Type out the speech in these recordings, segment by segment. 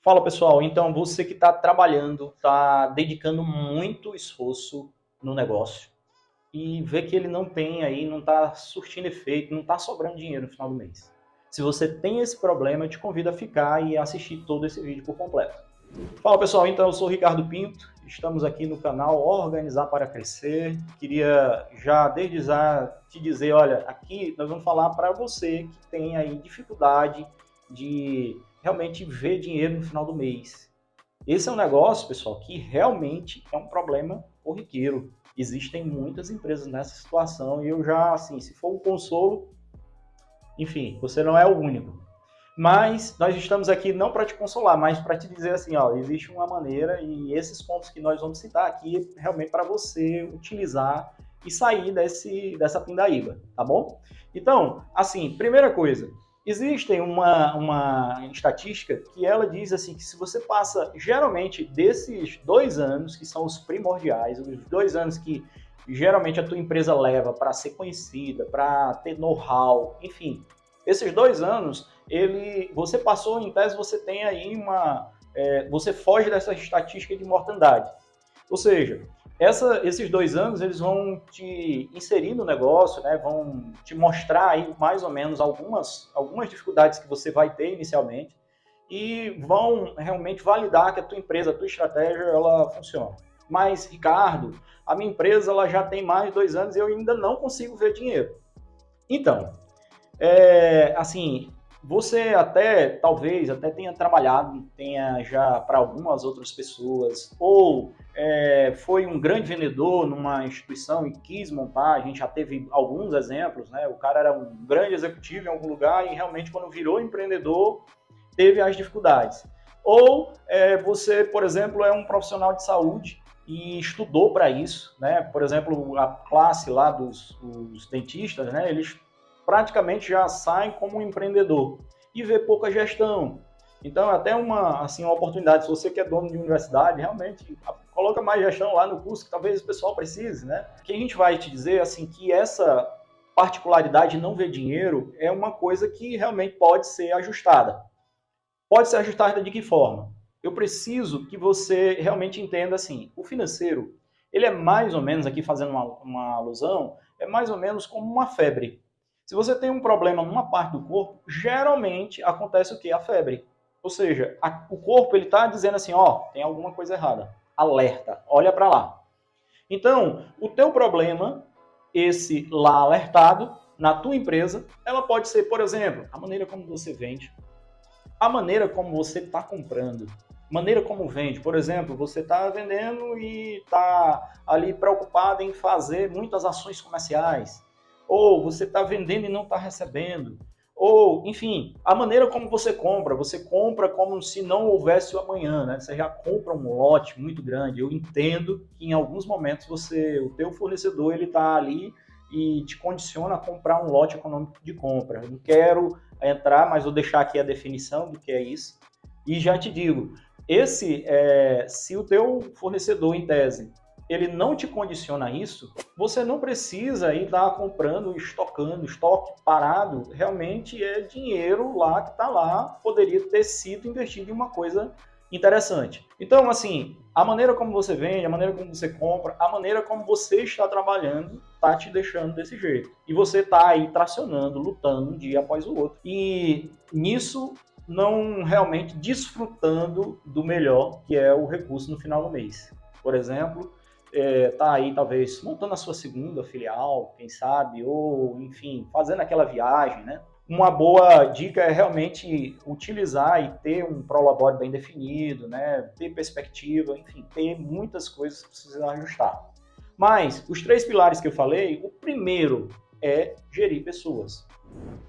Fala pessoal, então você que está trabalhando, está dedicando muito esforço no negócio e vê que ele não tem aí, não está surtindo efeito, não está sobrando dinheiro no final do mês. Se você tem esse problema, eu te convido a ficar e assistir todo esse vídeo por completo. Fala pessoal, então eu sou o Ricardo Pinto, estamos aqui no canal Organizar para Crescer. Queria já desde já te dizer, olha, aqui nós vamos falar para você que tem aí dificuldade de realmente ver dinheiro no final do mês. Esse é um negócio, pessoal, que realmente é um problema corriqueiro. Existem muitas empresas nessa situação e eu já, assim, se for um consolo, enfim, você não é o único. Mas nós estamos aqui não para te consolar, mas para te dizer assim, ó, existe uma maneira e esses pontos que nós vamos citar aqui é realmente para você utilizar e sair dessa pindaíba, tá bom? Então, assim, primeira coisa, existe uma estatística que ela diz assim que se você passa geralmente desses 2 anos, que são os primordiais, os 2 anos que geralmente a tua empresa leva para ser conhecida, para ter know-how, enfim, esses 2 anos você passou, em tese, você tem aí você foge dessa estatística de mortandade. Ou seja, esses 2 anos eles vão te inserir no negócio, né, vão te mostrar aí mais ou menos algumas dificuldades que você vai ter inicialmente e vão realmente validar que a tua empresa, a tua estratégia, ela funciona. Mas, Ricardo, a minha empresa ela já tem mais de 2 anos e eu ainda não consigo ver dinheiro. Então, assim, você talvez até tenha trabalhado, tenha já para algumas outras pessoas, ou foi um grande vendedor numa instituição e quis montar, a gente já teve alguns exemplos, né? O cara era um grande executivo em algum lugar e realmente quando virou empreendedor, teve as dificuldades. Ou você, por exemplo, é um profissional de saúde e estudou para isso, né? Por exemplo, a classe lá dos dentistas, né? Eles praticamente já saem como um empreendedor e vê pouca gestão. Então, até uma oportunidade, se você que é dono de universidade, realmente coloca mais gestão lá no curso que talvez o pessoal precise, né? Que a gente vai te dizer assim que essa particularidade de não ver dinheiro é uma coisa que realmente pode ser ajustada. Pode ser ajustada de que forma? Eu preciso que você realmente entenda assim, o financeiro, ele é mais ou menos, aqui fazendo uma alusão, é mais ou menos como uma febre. Se você tem um problema numa parte do corpo, geralmente acontece o quê? A febre. Ou seja, o corpo ele está dizendo assim, ó, tem alguma coisa errada. Alerta, olha para lá. Então, o teu problema, esse lá alertado, na tua empresa, ela pode ser, por exemplo, a maneira como você vende, a maneira como você está comprando, maneira como vende. Por exemplo, você está vendendo e está ali preocupado em fazer muitas ações comerciais, ou você está vendendo e não está recebendo, ou, enfim, a maneira como você compra como se não houvesse o amanhã, né? Você já compra um lote muito grande. Eu entendo que em alguns momentos o teu fornecedor, ele está ali e te condiciona a comprar um lote econômico de compra. Eu não quero entrar, mas vou deixar aqui a definição do que é isso. E já te digo, se o teu fornecedor, em tese, ele não te condiciona isso, você não precisa ir estar comprando, estocando, estoque parado, realmente é dinheiro lá que está lá, poderia ter sido investido em uma coisa interessante. Então, assim, a maneira como você vende, a maneira como você compra, a maneira como você está trabalhando, está te deixando desse jeito. E você está aí tracionando, lutando um dia após o outro. E nisso, não realmente desfrutando do melhor, que é o recurso no final do mês. Por exemplo, tá aí talvez montando a sua segunda filial, quem sabe, ou enfim, fazendo aquela viagem, né? Uma boa dica é realmente utilizar e ter um prolabore bem definido, né? Ter perspectiva, enfim, ter muitas coisas que precisa ajustar. Mas os 3 pilares que eu falei, o primeiro é gerir pessoas.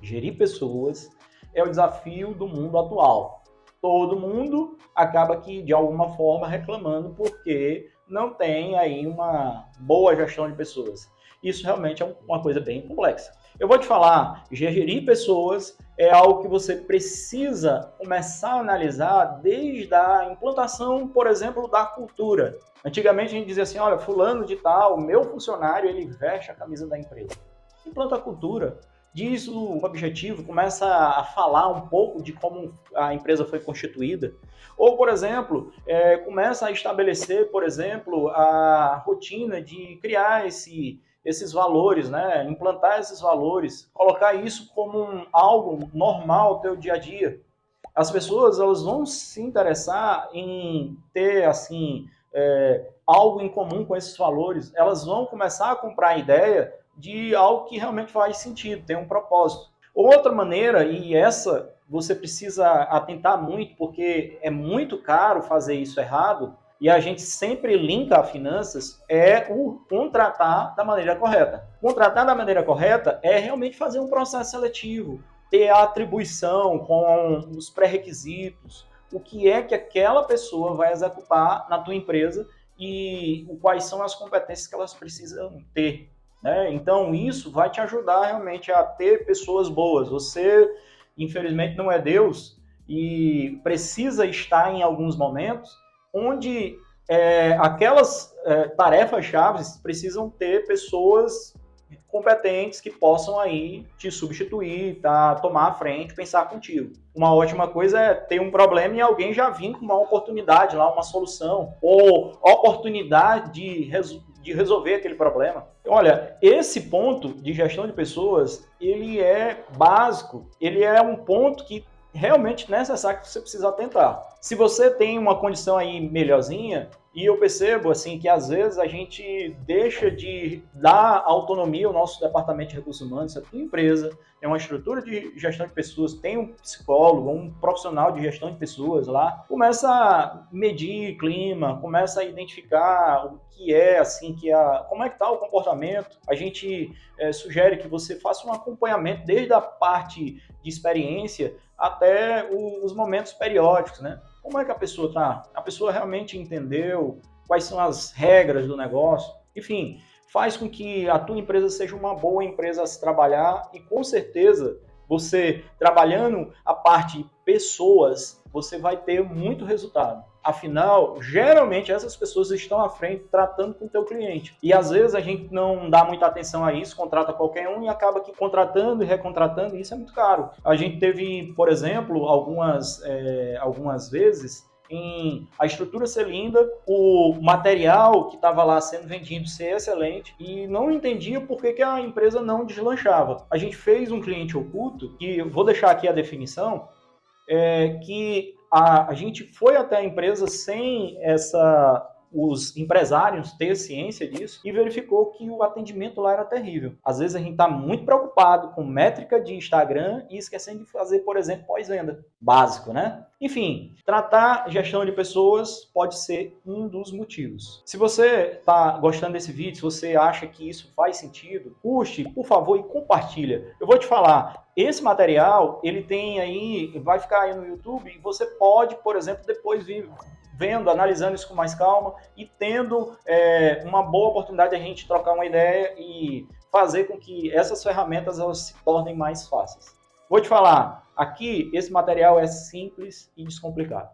Gerir pessoas é o desafio do mundo atual. Todo mundo acaba que, de alguma forma, reclamando porque não tem aí uma boa gestão de pessoas. Isso realmente é uma coisa bem complexa. Eu vou te falar, gerir pessoas é algo que você precisa começar a analisar desde a implantação, por exemplo, da cultura. Antigamente a gente dizia assim, olha, fulano de tal, meu funcionário, ele veste a camisa da empresa. Implanta a cultura. diz o objetivo, começa a falar um pouco de como a empresa foi constituída, ou, por exemplo, começa a estabelecer, por exemplo, a rotina de criar esses valores, né? Implantar esses valores, colocar isso como algo normal no teu dia a dia. As pessoas elas vão se interessar em ter assim algo em comum com esses valores. Elas vão começar a comprar a ideia de algo que realmente faz sentido, tem um propósito. Outra maneira, e essa você precisa atentar muito, porque é muito caro fazer isso errado, e a gente sempre linka a finanças, é o contratar da maneira correta. Contratar da maneira correta é realmente fazer um processo seletivo, ter a atribuição com os pré-requisitos, o que é que aquela pessoa vai executar na tua empresa e quais são as competências que elas precisam ter. Né? Então, isso vai te ajudar realmente a ter pessoas boas. Você, infelizmente, não é Deus e precisa estar em alguns momentos onde aquelas tarefas-chave precisam ter pessoas competentes que possam aí te substituir, tá, tomar a frente, pensar contigo. Uma ótima coisa é ter um problema e alguém já vir com uma oportunidade lá, uma solução, ou oportunidade de resolver aquele problema. Olha, esse ponto de gestão de pessoas, ele é básico, ele é um ponto que realmente necessário que você precisa atentar. Se você tem uma condição aí melhorzinha, e eu percebo assim que às vezes a gente deixa de dar autonomia ao nosso departamento de recursos humanos, se a tua empresa é uma estrutura de gestão de pessoas, tem um psicólogo, um profissional de gestão de pessoas lá, começa a medir clima, começa a identificar o que é assim, como é que está o comportamento. A gente sugere que você faça um acompanhamento desde a parte de experiência até os momentos periódicos, né? Como é que a pessoa está? A pessoa realmente entendeu quais são as regras do negócio? Enfim, faz com que a tua empresa seja uma boa empresa a se trabalhar e com certeza você trabalhando a parte pessoas, você vai ter muito resultado. Afinal, geralmente essas pessoas estão à frente tratando com o teu cliente. E às vezes a gente não dá muita atenção a isso, contrata qualquer um e acaba que contratando e recontratando, e isso é muito caro. A gente teve, por exemplo, algumas vezes a estrutura ser linda, o material que estava lá sendo vendido ser excelente e não entendia por que a empresa não deslanchava. A gente fez um cliente oculto, que eu vou deixar aqui a definição, que a gente foi até a empresa sem os empresários ter ciência disso e verificou que o atendimento lá era terrível. Às vezes a gente está muito preocupado com métrica de Instagram e esquecendo de fazer, por exemplo, pós-venda. Básico, né? Enfim, tratar gestão de pessoas pode ser um dos motivos. Se você está gostando desse vídeo, se você acha que isso faz sentido, curte, por favor, e compartilha. Eu vou te falar, esse material, ele tem aí, vai ficar aí no YouTube e você pode, por exemplo, depois vir vendo, analisando isso com mais calma e tendo uma boa oportunidade de a gente trocar uma ideia e fazer com que essas ferramentas elas se tornem mais fáceis. Vou te falar, aqui esse material é simples e descomplicado.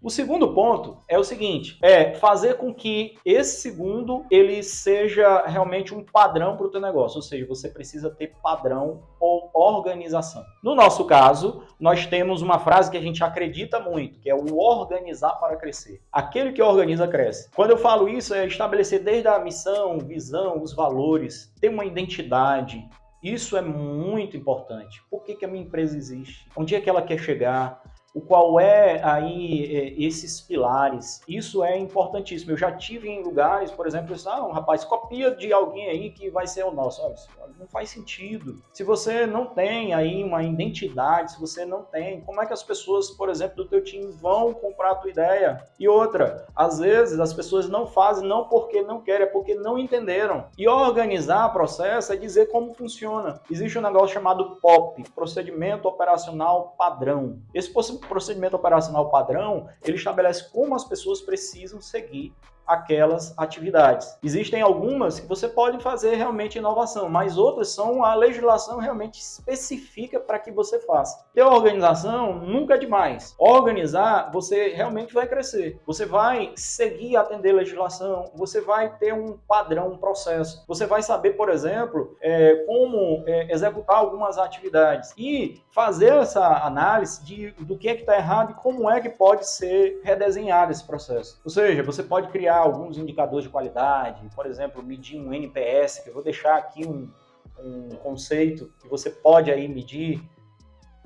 O segundo ponto é o seguinte, fazer com que esse segundo ele seja realmente um padrão para o teu negócio, ou seja, você precisa ter padrão ou organização. No nosso caso, nós temos uma frase que a gente acredita muito, que é o organizar para crescer. Aquele que organiza, cresce. Quando eu falo isso, é estabelecer desde a missão, visão, os valores, ter uma identidade. Isso é muito importante. Por que a minha empresa existe? Onde é que ela quer chegar? Qual é aí esses pilares? Isso é importantíssimo. Eu já tive em lugares, por exemplo, rapaz, copia de alguém aí que vai ser o nosso. Olha, não faz sentido. Se você não tem aí uma identidade, se você não tem, como é que as pessoas, por exemplo, do teu time vão comprar a tua ideia? E outra, às vezes as pessoas não fazem não porque não querem, é porque não entenderam. E organizar o processo é dizer como funciona. Existe um negócio chamado POP, Procedimento Operacional Padrão. Esse procedimento operacional padrão, ele estabelece como as pessoas precisam seguir aquelas atividades. Existem algumas que você pode fazer realmente inovação, mas outras são a legislação realmente específica para que você faça. Ter organização nunca é demais. Organizar, você realmente vai crescer. Você vai seguir, atender legislação, você vai ter um padrão, um processo. Você vai saber, por exemplo, como executar algumas atividades e fazer essa análise do que é que está errado e como é que pode ser redesenhado esse processo. Ou seja, você pode criar alguns indicadores de qualidade, por exemplo, medir um NPS, que eu vou deixar aqui um conceito que você pode aí medir.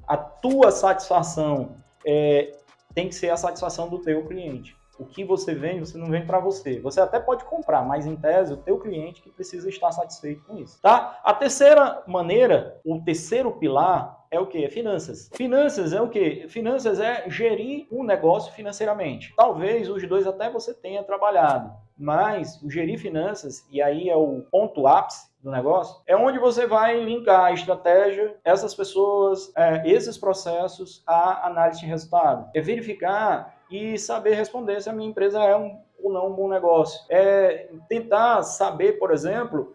A tua satisfação tem que ser a satisfação do teu cliente. O que você vende, você não vende para você. Você até pode comprar, mas em tese, o teu cliente que precisa estar satisfeito com isso, tá? A terceira maneira, o terceiro pilar é o quê? É finanças. Finanças é o quê? Finanças é gerir um negócio financeiramente. Talvez os dois até você tenha trabalhado, mas o gerir finanças, e aí é o ponto ápice do negócio, é onde você vai linkar a estratégia, essas pessoas, esses processos, à análise de resultado. É verificar e saber responder se a minha empresa é ou não um bom negócio. É tentar saber, por exemplo,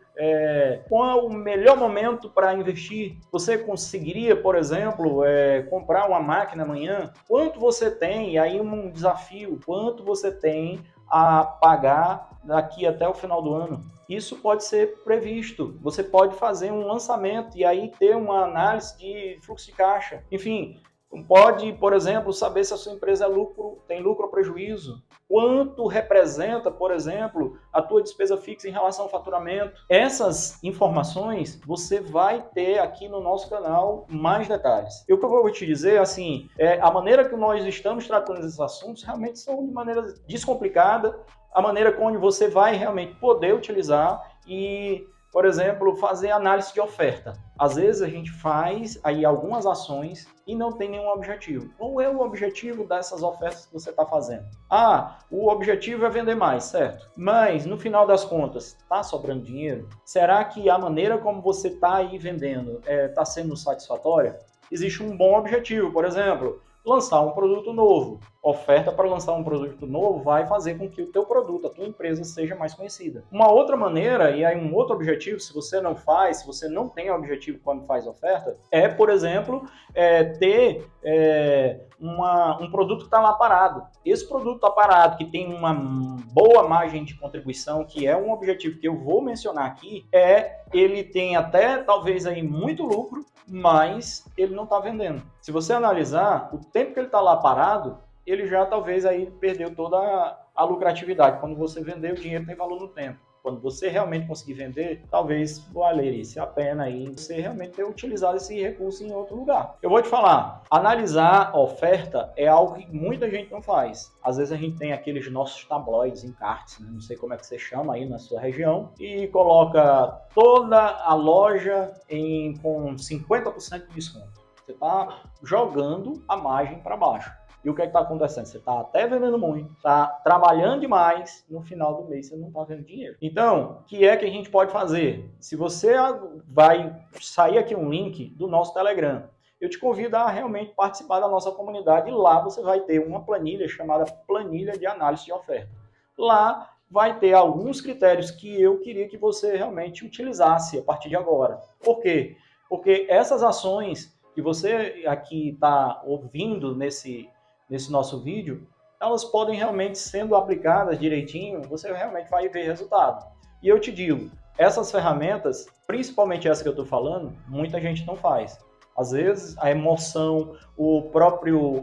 qual é o melhor momento para investir. Você conseguiria, por exemplo, comprar uma máquina amanhã? Quanto você tem, e aí um desafio, quanto você tem a pagar daqui até o final do ano? Isso pode ser previsto. Você pode fazer um lançamento e aí ter uma análise de fluxo de caixa. Enfim, pode, por exemplo, saber se a sua empresa tem lucro ou prejuízo. Quanto representa, por exemplo, a tua despesa fixa em relação ao faturamento. Essas informações você vai ter aqui no nosso canal mais detalhes. E o que eu vou te dizer, assim, a maneira que nós estamos tratando esses assuntos realmente são de maneira descomplicada, a maneira como você vai realmente poder utilizar e, por exemplo, fazer análise de oferta. Às vezes a gente faz aí algumas ações e não tem nenhum objetivo. Qual é o objetivo dessas ofertas que você está fazendo? O objetivo é vender mais, certo? Mas no final das contas, está sobrando dinheiro? Será que a maneira como você está aí vendendo está sendo satisfatória? Existe um bom objetivo, por exemplo, lançar um produto novo. Oferta para lançar um produto novo vai fazer com que o teu produto, a tua empresa, seja mais conhecida. Uma outra maneira, e aí um outro objetivo, se você não tem objetivo quando faz oferta, por exemplo, ter um produto que está lá parado. Esse produto está parado, que tem uma boa margem de contribuição, que é um objetivo que eu vou mencionar aqui, ele tem até, talvez, aí muito lucro, mas ele não está vendendo. Se você analisar, o tempo que ele está lá parado, ele já talvez aí perdeu toda a lucratividade. Quando você vender, o dinheiro tem valor no tempo. Quando você realmente conseguir vender, talvez valeria a pena aí você realmente ter utilizado esse recurso em outro lugar. Eu vou te falar, analisar a oferta é algo que muita gente não faz. Às vezes a gente tem aqueles nossos tabloides, encartes, né? Não sei como é que você chama aí na sua região, e coloca toda a loja com 50% de desconto. Você está jogando a margem para baixo. E o que está acontecendo? Você está até vendendo muito, está trabalhando demais, no final do mês você não está vendo dinheiro. Então, o que é que a gente pode fazer? Se você vai sair aqui um link do nosso Telegram, eu te convido a realmente participar da nossa comunidade e lá você vai ter uma planilha chamada Planilha de Análise de Oferta. Lá vai ter alguns critérios que eu queria que você realmente utilizasse a partir de agora. Por quê? Porque essas ações que você aqui está ouvindo nesse nosso vídeo, elas podem realmente, sendo aplicadas direitinho, você realmente vai ver resultado. E eu te digo, essas ferramentas, principalmente essa que eu estou falando, muita gente não faz. Às vezes, a emoção,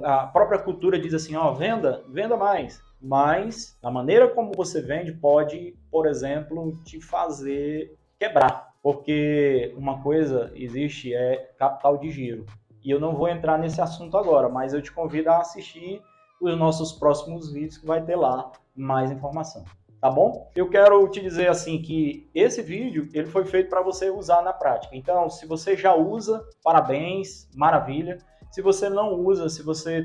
a própria cultura diz assim, venda mais. Mas, a maneira como você vende pode, por exemplo, te fazer quebrar. Porque uma coisa existe, capital de giro. E eu não vou entrar nesse assunto agora, mas eu te convido a assistir os nossos próximos vídeos que vai ter lá mais informação, tá bom? Eu quero te dizer assim que esse vídeo ele foi feito para você usar na prática. Então, se você já usa, parabéns, maravilha. Se você não usa, se você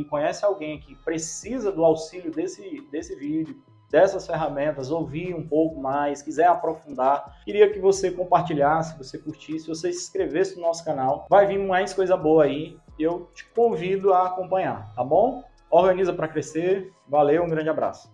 conhece alguém que precisa do auxílio desse vídeo, dessas ferramentas, ouvir um pouco mais, quiser aprofundar, queria que você compartilhasse, você curtisse, você se inscrevesse no nosso canal. Vai vir mais coisa boa aí. Eu te convido a acompanhar, tá bom? Organiza para crescer. Valeu, um grande abraço.